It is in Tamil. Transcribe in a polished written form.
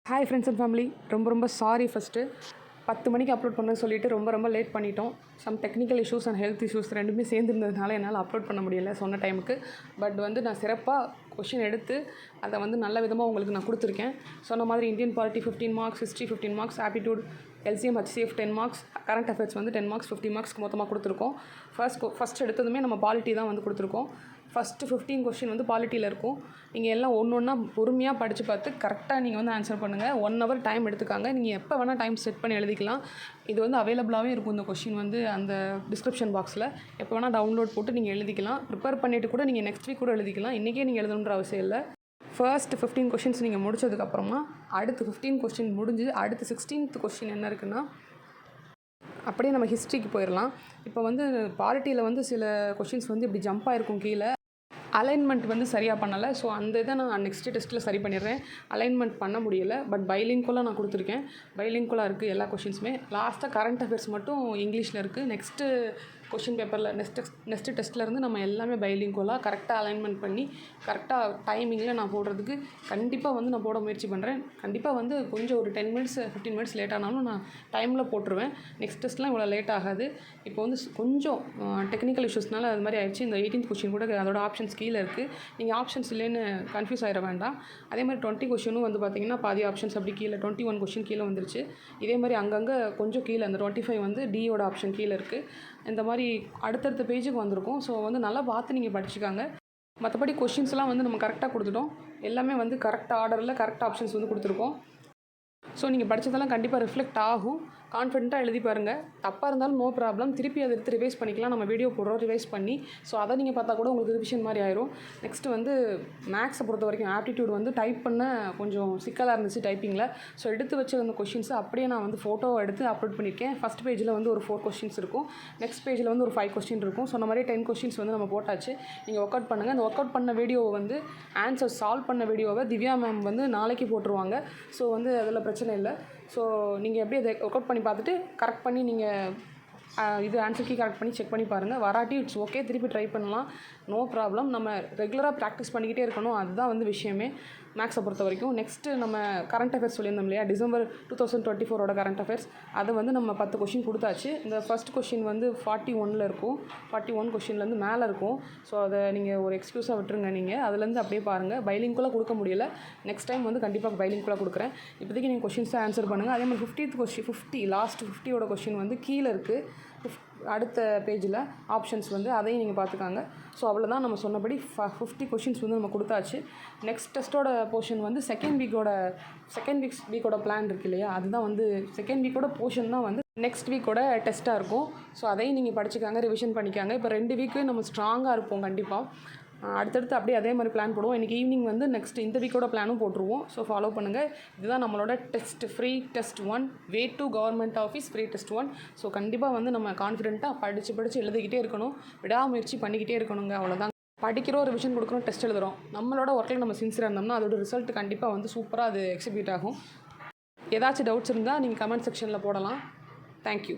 ஹாய் ஃப்ரெண்ட்ஸ் அண்ட் ஃபேமிலி, ரொம்ப சாரி. ஃபஸ்ட்டு 10 மணிக்கு அப்லோட் பண்ணேன்னு சொல்லிவிட்டு ரொம்ப லேட் பண்ணிட்டோம். Some technical issues and health issues ரெண்டுமே சேர்ந்துருந்ததுனால என்னால் அப்லோட் பண்ண முடியல சொன்ன டைமுக்கு. பட் நான் சிறப்பாக கொஷின் எடுத்து அதை நல்ல விதமாக உங்களுக்கு நான் கொடுத்துருக்கேன். சொன்ன மாதிரி Indian polity 15 marks, history 15 marks, aptitude, LCM, HCF 10 marks, current affairs 10 marks, 50 மார்க்ஸ்க்கு மொத்தமாக கொடுத்துருக்கோம். ஃபஸ்ட் எடுத்ததுமே நம்ம பாலிட்டி தான் கொடுத்துருக்கோம். ஃபஸ்ட்டு 15 கொஷின் பாலிட்டியில் இருக்கும். நீங்கள் எல்லாம் ஒன்றா பொறுமையாக படித்து பார்த்து கரெக்டாக நீங்கள் ஆன்சர் பண்ணுங்கள். 1 ஹவர் டைம் எடுத்துக்காங்க. நீங்கள் எப்போ வேணால் டைம் செட் பண்ணி எழுதிக்கலாம். இது அவைலபிளாகவே இருக்கும். இந்த கொஷின் அந்த டிஸ்கிரிப்ஷன் பாக்ஸில் எப்போ வேணால் டவுன்லோட் போட்டு நீங்கள் எழுதிக்கலாம். ப்ரிப்பேர் பண்ணிவிட்டு கூட நீங்கள் நெக்ஸ்ட் வீக் கூட எழுதிக்கலாம். இன்றைக்கே நீங்கள் எழுதணுன்ற அவசியம் இல்லை. ஃபர்ஸ்ட் 15 கொஷின்ஸ் நீங்கள் முடிச்சதுக்கப்புறமா அடுத்து 15 கொஷின் முடிஞ்சு அடுத்து 16th கொஷின் என்ன இருக்குன்னா, அப்படியே நம்ம ஹிஸ்ட்ரிக்கு போயிடலாம். இப்போ பாலிட்டியில் சில கொஷின்ஸ் இப்படி ஜம்ப் ஆகிருக்கும் கீழே. அலைன்மெண்ட் சரியாக பண்ணலை. ஸோ அந்த இதை நான் நெக்ஸ்ட் டெஸ்ட்டில் சரி பண்ணிடுறேன். அலைன்மெண்ட் பண்ண முடியலை. பட் பைலிங்குலாக நான் கொடுத்துருக்கேன். பைலிங்குலாக இருக்குது எல்லா கொஷின்ஸுமே. லாஸ்ட்டாக கரண்ட் அஃபேர்ஸ் மட்டும் இங்கிலீஷில் இருக்குது. நெக்ஸ்ட்டு கொஷின் பேப்பரில் நெக்ஸ்ட்டு டெஸ்ட்லேருந்து நம்ம எல்லாமே பைலிங்குலாக கரெக்டாக அலைன்மெண்ட் பண்ணி கரெக்டாக டைமிங்கில் நான் போடுறதுக்கு கண்டிப்பாக நான் போட முயற்சி பண்ணுறேன். கண்டிப்பாக கொஞ்சம் ஒரு 10 மினிட்ஸ் 15 மினிட்ஸ் லேட் ஆனாலும் நான் டைமில் போட்டுருவேன். நெக்ஸ்ட் டெஸ்ட்லாம் இவ்வளோ லேட் ஆகாது. இப்போ கொஞ்சம் டெக்னிக்கல் இஷ்யூஸ்னால அது மாதிரி ஆயிடுச்சு. இந்த 18th கொஷின் கூட அதோட ஆப்ஷன்ஸ் கீழே இருக்குது. நீங்கள் ஆப்ஷன்ஸ் இல்லைன்னு கன்ஃபியூஸ் ஆகிட வேண்டாம். அதே மாதிரி 20 கொஷினும் பார்த்தீங்கன்னா பாதி ஆப்ஷன்ஸ் அப்படி கீழே 21 கொஷின் கீழே வந்துருச்சு. இதே மாதிரி அங்கங்கே கொஞ்சம் கீழே அந்த 25 டியோட ஆப்ஷன் கீழே இருக்குது. இந்த மாதிரி அடுத்தடுத்த பேஜுக்கு வந்திருக்கும். ஸோ நல்லா பார்த்து நீங்கள் படிச்சுக்காங்க. மற்றபடி கொஷின்ஸ்லாம் நம்ம கரெக்டாக கொடுத்துட்டோம். எல்லாமே கரெக்ட் ஆர்டரில் கரெக்ட் ஆப்ஷன்ஸ் கொடுத்துருக்கோம். ஸோ நீங்கள் படித்ததெல்லாம் கண்டிப்பாக ரிஃப்ளெக்ட் ஆகும். கான்ஃபிடென்ட்டாக எழுதி பாருங்கள். தப்பாக இருந்தாலும் நோ ப்ராப்ளம். திருப்பி அதை எடுத்து ரிவைஸ் பண்ணிக்கலாம். நம்ம வீடியோ போடுறோம் ரிவைஸ் பண்ணி. ஸோ அதை நீங்கள் பார்த்தா கூட உங்களுக்கு ரிவிஷன் மாதிரி ஆயிரும். நெக்ஸ்ட்டு மேக்ஸை பொறுத்த வரைக்கும் ஆப்டிடியூட் டைப் பண்ண கொஞ்சம் சிக்கலாக இருந்துச்சு டைப்பிங்கில். ஸோ எடுத்து வச்ச அந்த கொஷின்ஸை அப்படியே நான் ஃபோட்டோவை எடுத்து அப்லோட் பண்ணியிருக்கேன். ஃபஸ்ட் பேஜில் ஒரு 4 கொஷின்ஸ் இருக்கும். நெக்ஸ்ட் பேஜில் ஒரு 5 கொஷின் இருக்கும். சொன்ன மாதிரி 10 கொஷின்ஸ் நம்ம போட்டாச்சு. நீங்கள் ஒர்க் அவுட் பண்ணுங்கள். அந்த ஒர்க் அவுட் பண்ண வீடியோவை ஆன்சர் சால்வ் பண்ண வீடியோவை திவ்யா மேம் நாளைக்கு போட்டுருவாங்க. ஸோ அதில் பிரச்சனை இல்லை. ஸோ நீங்கள் எப்படி அதை ஒர்க் அவுட் பண்ணி பார்த்துட்டு கரெக்ட் பண்ணி நீங்கள் இது ஆன்சர் கீ கரெக்ட் பண்ணி செக் பண்ணி பாருங்கள். வராட்டி இட்ஸ் ஓகே, திருப்பி ட்ரை பண்ணலாம். No problem. நம்ம ரெகுலராக ப்ராக்டிஸ் பண்ணிக்கிட்டே இருக்கணும். அதுதான் விஷயமே மேக்ஸை பொறுத்த வரைக்கும். நெக்ஸ்ட்டு நம்ம கரண்ட் அஃபேர்ஸ் சொல்லியிருந்தோம் இல்லையா, டிசம்பர் 2024 கரண்ட் அஃபேர்ஸ். அது நம்ம 10 கொஷின் கொடுத்தாச்சு. இந்த ஃபஸ்ட் கொஷின் 41 இருக்கும். 41 கொஷின்லேருந்து மேலே இருக்கும். ஸோ அதை நீங்கள் ஒரு எக்ஸ்க்யூஸாக விட்டுருங்க. நீங்கள் அதுலேருந்து அப்படியே பாருங்கள். பைலிங்குலாக கொடுக்க முடியல. நெக்ஸ்ட் டைம் கண்டிப்பாக பைலிங்குலாக கொடுக்குறேன். இப்போதைக்கு நீங்கள் கொஷின்ஸை ஆன்சர் பண்ணுங்கள். அதே மாதிரி 50th கொஷின் 50 லாஸ்ட் 50யோட கொஷின் கீழே இருக்குது. அடுத்த பேஜில் ஆப்ஷன்ஸ் அதையும் நீங்கள் பார்த்துக்காங்க. ஸோ அவ்வளோதான். நம்ம சொன்னபடி 50 கொஷின்ஸ் நம்ம கொடுத்தாச்சு. நெக்ஸ்ட் டெஸ்ட்டோட போர்ஷன் செகண்ட் வீக்கோட பிளான் இருக்குது இல்லையா, அதுதான் செகண்ட் வீக்கோட போர்ஷன் தான் நெக்ஸ்ட் வீக்கோட டெஸ்ட்டாக இருக்கும். ஸோ அதையும் நீங்கள் படிச்சுக்காங்க, ரிவிஷன் பண்ணிக்காங்க. இப்போ 2 வீக்கு நம்ம ஸ்ட்ராங்காக இருப்போம் கண்டிப்பாக. அடுத்தடுத்து அப்படியே அதே மாதிரி பிளான் போடுவோம். இன்றைக்கி ஈவினிங் நெக்ஸ்ட் இந்த வீக்கோட பிளானும் போட்டுருவோம். ஸோ ஃபாலோ பண்ணுங்கள். இதுதான் நம்மளோட free test 1 way to government office free test 1. So கண்டிப்பாக நம்ம கான்ஃபிடென்ட்டாக படித்து எழுதிக்கிட்டே இருக்கணும். விடாமுயற்சி பண்ணிக்கிட்டே இருக்கணுங்க. அவ்வளோதான். படிக்கிறோம், ரிவிஷன் கொடுக்குறோம், டெஸ்ட் எழுதுகிறோம். நம்மளோட ஒர்க்கில் நம்ம சின்சியராக இருந்தோம்னா அதோட ரிசல்ட் கண்டிப்பாக சூப்பராக அது எக்ஸிக்யூட் ஆகும். ஏதாச்சும் டவுட்ஸ் இருந்தால் நீங்கள் கமெண்ட் செக்ஷனில் போடலாம். தேங்க்யூ.